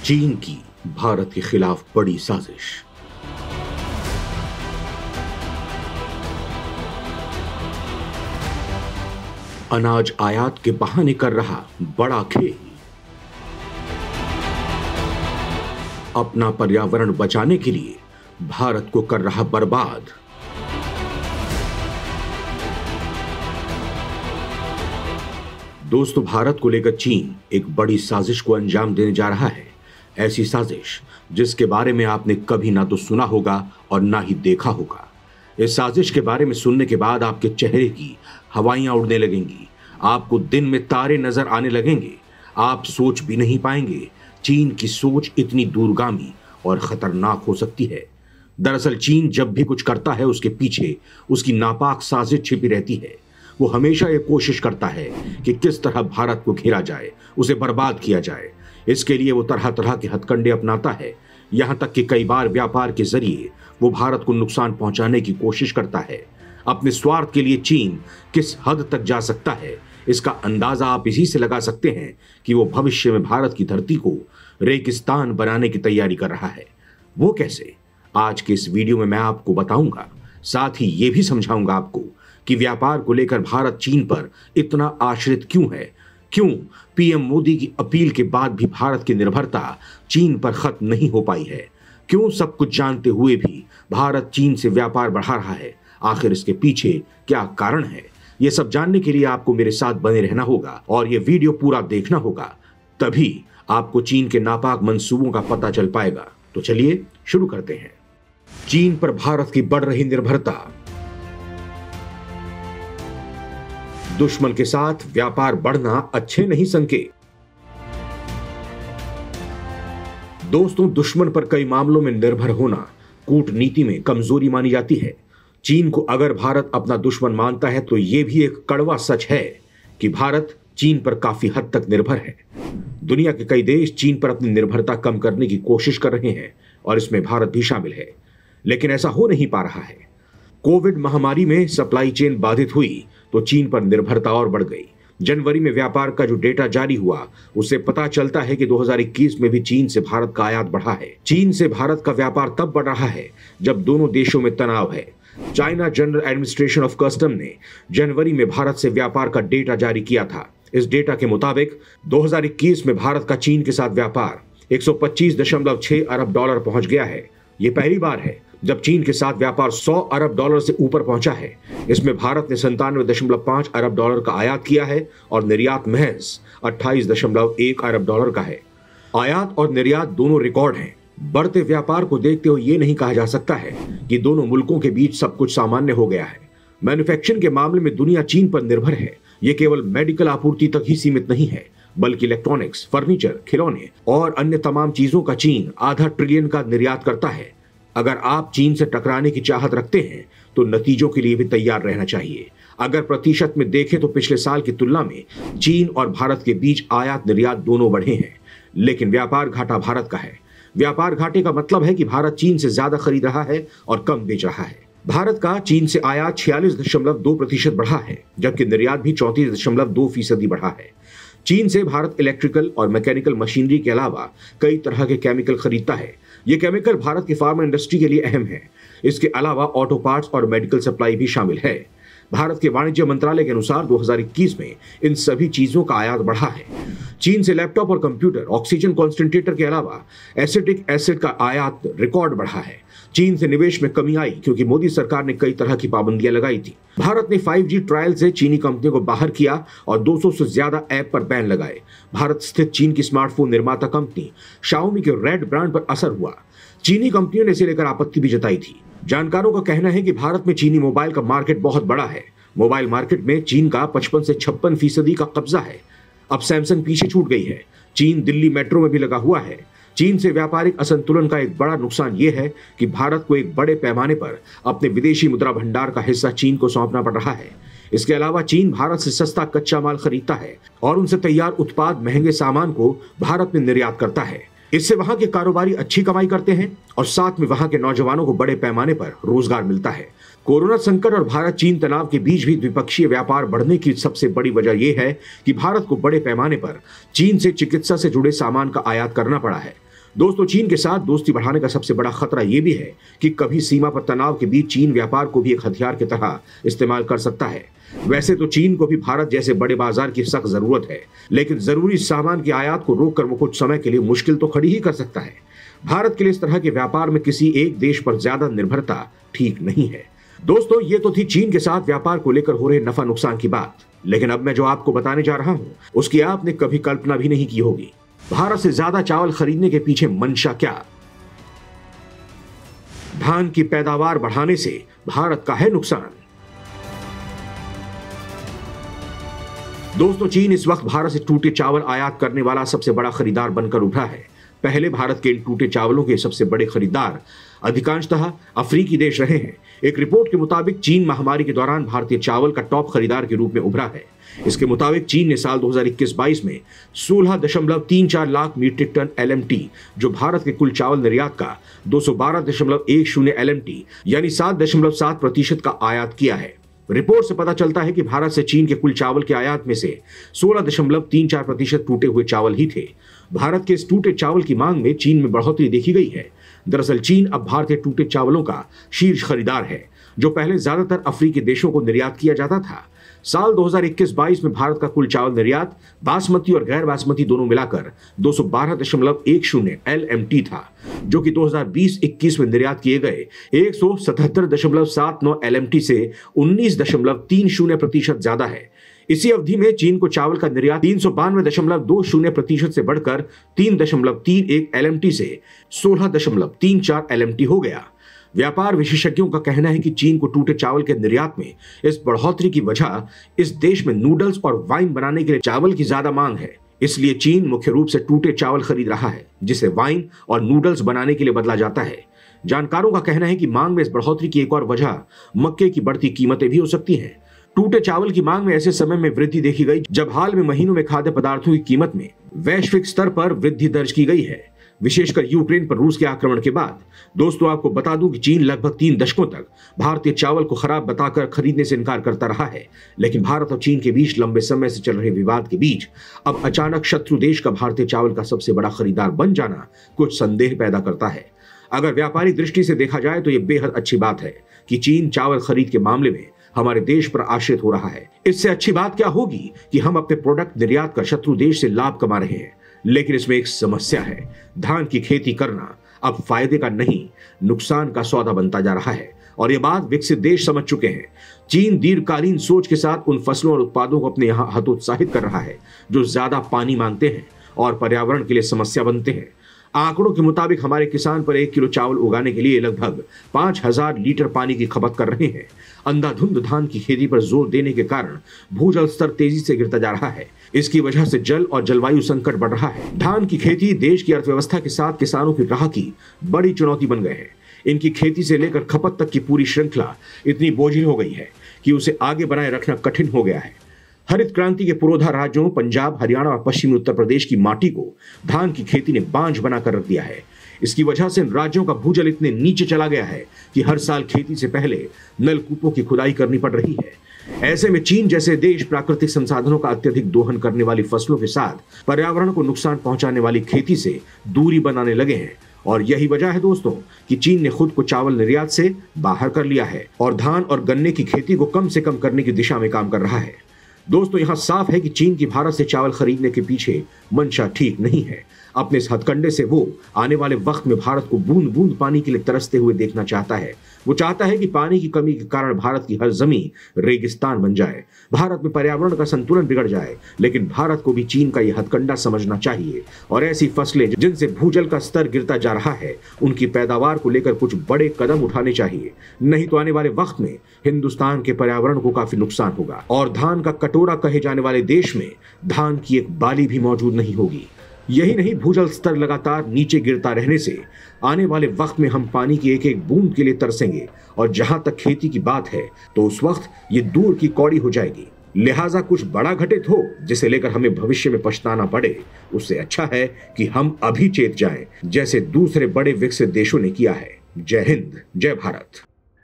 चीन की भारत के खिलाफ बड़ी साजिश। अनाज आयात के बहाने कर रहा बड़ा खेल। अपना पर्यावरण बचाने के लिए भारत को कर रहा बर्बाद। दोस्तों, भारत को लेकर चीन एक बड़ी साजिश को अंजाम देने जा रहा है। ऐसी साजिश जिसके बारे में आपने कभी ना तो सुना होगा और ना ही देखा होगा। इस साजिश के बारे में सुनने के बाद आपके चेहरे की हवाइयां उड़ने लगेंगी, आपको दिन में तारे नजर आने लगेंगे। आप सोच भी नहीं पाएंगे चीन की सोच इतनी दूरगामी और खतरनाक हो सकती है। दरअसल चीन जब भी कुछ करता है उसके पीछे उसकी नापाक साजिश छिपी रहती है। वो हमेशा ये कोशिश करता है कि किस तरह भारत को घेरा जाए, उसे बर्बाद किया जाए। इसके लिए वो तरह तरह के हथकंडे अपनाता है। यहां तक कि कई बार व्यापार के जरिए वो भारत को नुकसान पहुंचाने की कोशिश करता है। अपने स्वार्थ के लिए चीन किस हद तक जा सकता है, इसका अंदाजा आप इसी से लगा सकते हैं कि वो भविष्य में भारत की धरती को रेगिस्तान बनाने की तैयारी कर रहा है। वो कैसे, आज के इस वीडियो में मैं आपको बताऊंगा। साथ ही ये भी समझाऊंगा आपको कि व्यापार को लेकर भारत चीन पर इतना आश्रित क्यों है। क्यों पीएम मोदी की अपील के बाद भी भारत की निर्भरता चीन पर खत्म नहीं हो पाई है। क्यों सब कुछ जानते हुए भी भारत चीन से व्यापार बढ़ा रहा है। आखिर इसके पीछे क्या कारण है, ये सब जानने के लिए आपको मेरे साथ बने रहना होगा और ये वीडियो पूरा देखना होगा। तभी आपको चीन के नापाक मंसूबों का पता चल पाएगा। तो चलिए शुरू करते हैं। चीन पर भारत की बढ़ रही निर्भरता। दुश्मन के साथ व्यापार बढ़ना अच्छे नहीं संकेत। दोस्तों, दुश्मन पर कई मामलों में निर्भर होना कूटनीति में कमजोरी मानी जाती है। चीन को अगर भारत अपना दुश्मन मानता है तो यह भी एक कड़वा सच है कि भारत चीन पर काफी हद तक निर्भर है। दुनिया के कई देश चीन पर अपनी निर्भरता कम करने की कोशिश कर रहे हैं और इसमें भारत भी शामिल है, लेकिन ऐसा हो नहीं पा रहा है। कोविड महामारी में सप्लाई चेन बाधित हुई तो चीन पर निर्भरता और बढ़ गई। जनवरी में व्यापार का जो डेटा जारी हुआ उससे पता चलता है कि 2021 में भी चीन से भारत का आयात बढ़ा है। चीन से भारत का व्यापार तब बढ़ रहा है जब दोनों देशों में तनाव है। China general administration of custom ने जनवरी में भारत से व्यापार का डेटा जारी किया था। इस डेटा के मुताबिक 2021 में भारत का चीन के साथ व्यापार 125.6 अरब डॉलर पहुंच गया है। यह पहली बार है जब चीन के साथ व्यापार 100 अरब डॉलर से ऊपर पहुंचा है। इसमें भारत ने 97.5 अरब डॉलर का आयात किया है और निर्यात महज 28.1 अरब डॉलर का है। आयात और निर्यात दोनों रिकॉर्ड हैं। बढ़ते व्यापार को देखते हुए ये नहीं कहा जा सकता है कि दोनों मुल्कों के बीच सब कुछ सामान्य हो गया है। मैन्युफैक्चरिंग के मामले में दुनिया चीन पर निर्भर है। ये केवल मेडिकल आपूर्ति तक ही सीमित नहीं है, बल्कि इलेक्ट्रॉनिक्स, फर्नीचर, खिलौने और अन्य तमाम चीजों का चीन आधा ट्रिलियन का निर्यात करता है। अगर आप चीन से टकराने की चाहत रखते हैं तो नतीजों के लिए भी तैयार रहना चाहिए। अगर प्रतिशत में देखें तो पिछले साल की तुलना में चीन और भारत के बीच आयात निर्यात दोनों बढ़े हैं, लेकिन व्यापार घाटा भारत का है। व्यापार घाटे का मतलब है कि भारत चीन से ज्यादा खरीद रहा है और कम बेच रहा है। भारत का चीन से आयात 46.2% बढ़ा है, जबकि निर्यात भी 34.2% बढ़ा है। चीन से भारत इलेक्ट्रिकल और मैकेनिकल मशीनरी के अलावा कई तरह के केमिकल खरीदता है। ये केमिकल भारत की फार्मा इंडस्ट्री के लिए अहम है। इसके अलावा ऑटो पार्ट्स और मेडिकल सप्लाई भी शामिल है। भारत के वाणिज्य मंत्रालय के अनुसार 2021 में इन सभी चीजों का आयात बढ़ा है। चीन से लैपटॉप और कंप्यूटर, ऑक्सीजन कॉन्सेंट्रेटर के अलावा एसिटिक एसिड का आयात रिकॉर्ड बढ़ा है। चीन से निवेश में कमी आई क्योंकि मोदी सरकार ने कई तरह की पाबंदियां लगाई थी। भारत ने 5G ट्रायल से चीनी कंपनियों को बाहर किया और 200 से ज्यादा ऐप पर बैन लगाए। भारत स्थित चीन की स्मार्टफोन निर्माता कंपनी शाओमी के रेड ब्रांड पर असर हुआ। चीनी कंपनियों ने इसे लेकर आपत्ति भी जताई थी। जानकारों का कहना है कि भारत में चीनी मोबाइल का मार्केट बहुत बड़ा है। मोबाइल मार्केट में चीन का 55 से 56% का कब्जा है। अब सैमसंग पीछे छूट गई है। चीन दिल्ली मेट्रो में भी लगा हुआ है। चीन से व्यापारिक असंतुलन का एक बड़ा नुकसान यह है कि भारत को एक बड़े पैमाने पर अपने विदेशी मुद्रा भंडार का हिस्सा चीन को सौंपना पड़ रहा है। इसके अलावा चीन भारत से सस्ता कच्चा माल खरीदता है और उनसे तैयार उत्पाद महंगे सामान को भारत में निर्यात करता है। इससे वहां के कारोबारी अच्छी कमाई करते हैं और साथ में वहां के नौजवानों को बड़े पैमाने पर रोजगार मिलता है। कोरोना संकट और भारत चीन तनाव के बीच भी द्विपक्षीय व्यापार बढ़ने की सबसे बड़ी वजह यह है कि भारत को बड़े पैमाने पर चीन से चिकित्सा से जुड़े सामान का आयात करना पड़ा है। दोस्तों, चीन के साथ दोस्ती बढ़ाने का सबसे बड़ा खतरा यह भी है कि कभी सीमा पर तनाव के बीच चीन व्यापार को भी एक हथियार की तरह इस्तेमाल कर सकता है। वैसे तो चीन को भी भारत जैसे बड़े बाजार की सख्त जरूरत है, लेकिन जरूरी सामान की आयात को रोककर वो कुछ समय के लिए मुश्किल तो खड़ी ही कर सकता है। भारत के लिए इस तरह के व्यापार में किसी एक देश पर ज्यादा निर्भरता ठीक नहीं है। दोस्तों, ये तो थी चीन के साथ व्यापार को लेकर हो रहे नफा नुकसान की बात, लेकिन अब मैं जो आपको बताने जा रहा हूं उसकी आपने कभी कल्पना भी नहीं की होगी। भारत से ज्यादा चावल खरीदने के पीछे मंशा क्या? धान की पैदावार बढ़ाने से भारत का है नुकसान। दोस्तों, चीन इस वक्त भारत से टूटे चावल आयात करने वाला सबसे बड़ा खरीदार बनकर उभरा है। पहले भारत के इन टूटे चावलों के सबसे बड़े खरीदार अधिकांशतः अफ्रीकी देश रहे हैं। एक रिपोर्ट के मुताबिक चीन महामारी के दौरान भारतीय चावल का टॉप खरीदार के रूप में उभरा है। इसके मुताबिक चीन ने साल 2021-22 में 16.34 लाख मीट्रिक टन LMT, जो भारत के कुल चावल निर्यात का 212.10 LMT यानी 7.7% का आयात किया है। रिपोर्ट से पता चलता है कि भारत से चीन के कुल चावल के आयात में से 16.34% टूटे हुए चावल ही थे। भारत के इस टूटे चावल की मांग में चीन में बढ़ोतरी देखी गई है। दरअसल चीन अब भारतीय टूटे चावलों का शीर्ष खरीदार है, जो पहले ज्यादातर अफ्रीकी देशों को निर्यात किया जाता था। साल 2021-22 में भारत का कुल चावल निर्यात बासमती और गैर बासमती दोनों मिलाकर 212.10 LMT था, जो कि 2020-21 में निर्यात किए गए 177.79 LMT से 19.30% ज्यादा है। इसी अवधि में चीन को चावल का निर्यात 392.20% से बढ़कर 3.31 LMT से 16.34 LMT हो गया। व्यापार विशेषज्ञों का कहना है कि चीन को टूटे चावल के निर्यात में इस बढ़ोतरी की वजह इस देश में नूडल्स और वाइन बनाने के लिए चावल की ज्यादा मांग है। इसलिए चीन मुख्य रूप से टूटे चावल खरीद रहा है, जिसे वाइन और नूडल्स बनाने के लिए बदला जाता है। जानकारों का कहना है कि मांग में इस बढ़ोतरी की एक और वजह मक्के की बढ़ती कीमतें भी हो सकती हैं। टूटे चावल की मांग में ऐसे समय में वृद्धि देखी गई जब हाल में महीनों में खाद्य पदार्थों की कीमत में वैश्विक स्तर पर वृद्धि दर्ज की गई है, विशेषकर यूक्रेन पर रूस के आक्रमण के बाद। दोस्तों, आपको बता दूं कि चीन लगभग 3 दशकों तक भारतीय चावल को खराब बताकर खरीदने से इनकार करता रहा है, लेकिन भारत और चीन के बीच लंबे समय से चल रहे विवाद के बीच अब अचानक शत्रु देश का भारतीय चावल का सबसे बड़ा खरीदार बन जाना कुछ संदेह पैदा करता है। अगर व्यापारिक दृष्टि से देखा जाए तो यह बेहद अच्छी बात है कि चीन चावल खरीद के मामले में हमारे देश पर आश्रित हो रहा है। इससे अच्छी बात क्या होगी कि हम अपने प्रोडक्ट निर्यात कर शत्रु देश से लाभ कमा रहे हैं। लेकिन इसमें एक समस्या है। धान की खेती करना अब फायदे का नहीं, नुकसान का सौदा बनता जा रहा है, और यह बात विकसित देश समझ चुके हैं। चीन दीर्घकालीन सोच के साथ उन फसलों और उत्पादों को अपने यहां हतोत्साहित कर रहा है जो ज्यादा पानी मांगते हैं और पर्यावरण के लिए समस्या बनते हैं। आंकड़ों के मुताबिक हमारे किसान पर 1 किलो चावल उगाने के लिए लगभग 5000 लीटर पानी की खपत कर रहे हैं। अंधाधुंध धान की खेती पर जोर देने के कारण भूजल स्तर तेजी से गिरता जा रहा है। इसकी वजह से जल और जलवायु संकट बढ़ रहा है। धान की खेती देश की अर्थव्यवस्था के साथ किसानों की राह की बड़ी चुनौती बन गए हैं। इनकी खेती से लेकर खपत तक की पूरी श्रृंखला इतनी बोझिल हो गई है कि उसे आगे बनाए रखना कठिन हो गया है। हरित क्रांति के पुरोधा राज्यों पंजाब, हरियाणा और पश्चिमी उत्तर प्रदेश की माटी को धान की खेती ने बांझ बनाकर रख दिया है। इसकी वजह से इन राज्यों का भूजल इतने नीचे चला गया है कि हर साल खेती से पहले नलकूपों की खुदाई करनी पड़ रही है। ऐसे में चीन जैसे देश प्राकृतिक संसाधनों का अत्यधिक दोहन करने वाली फसलों के साथ पर्यावरण को नुकसान पहुंचाने वाली खेती से दूरी बनाने लगे हैं। और यही वजह है दोस्तों कि चीन ने खुद को चावल निर्यात से बाहर कर लिया है और धान और गन्ने की खेती को कम से कम करने की दिशा में काम कर रहा है। दोस्तों, यहां साफ है कि चीन की भारत से चावल खरीदने के पीछे मंशा ठीक नहीं है। अपने इस हथकंडे से वो आने वाले वक्त में भारत को बूंद बूंद पानी के लिए तरसते हुए देखना चाहता है। वो चाहता है कि पानी की कमी के कारण भारत की हर जमीन रेगिस्तान बन जाए, भारत में पर्यावरण का संतुलन बिगड़ जाए। लेकिन भारत को भी चीन का यह हथकंडा समझना चाहिए और ऐसी फसलें जिनसे भूजल का स्तर गिरता जा रहा है, उनकी पैदावार को लेकर कुछ बड़े कदम उठाने चाहिए। नहीं तो आने वाले वक्त में हिंदुस्तान के पर्यावरण को काफी नुकसान होगा और धान का कटोरा कहे जाने वाले देश में धान की एक बाली भी मौजूद नहीं होगी। यही नहीं, भूजल स्तर लगातार नीचे गिरता रहने से आने वाले वक्त में हम पानी की एक एक बूंद के लिए तरसेंगे और जहां तक खेती की बात है तो उस वक्त ये दूर की कौड़ी हो जाएगी। लिहाजा कुछ बड़ा घटित हो जिसे लेकर हमें भविष्य में पछताना पड़े, उससे अच्छा है कि हम अभी चेत जाएं, जैसे दूसरे बड़े विकसित देशों ने किया है। जय हिंद, जय भारत।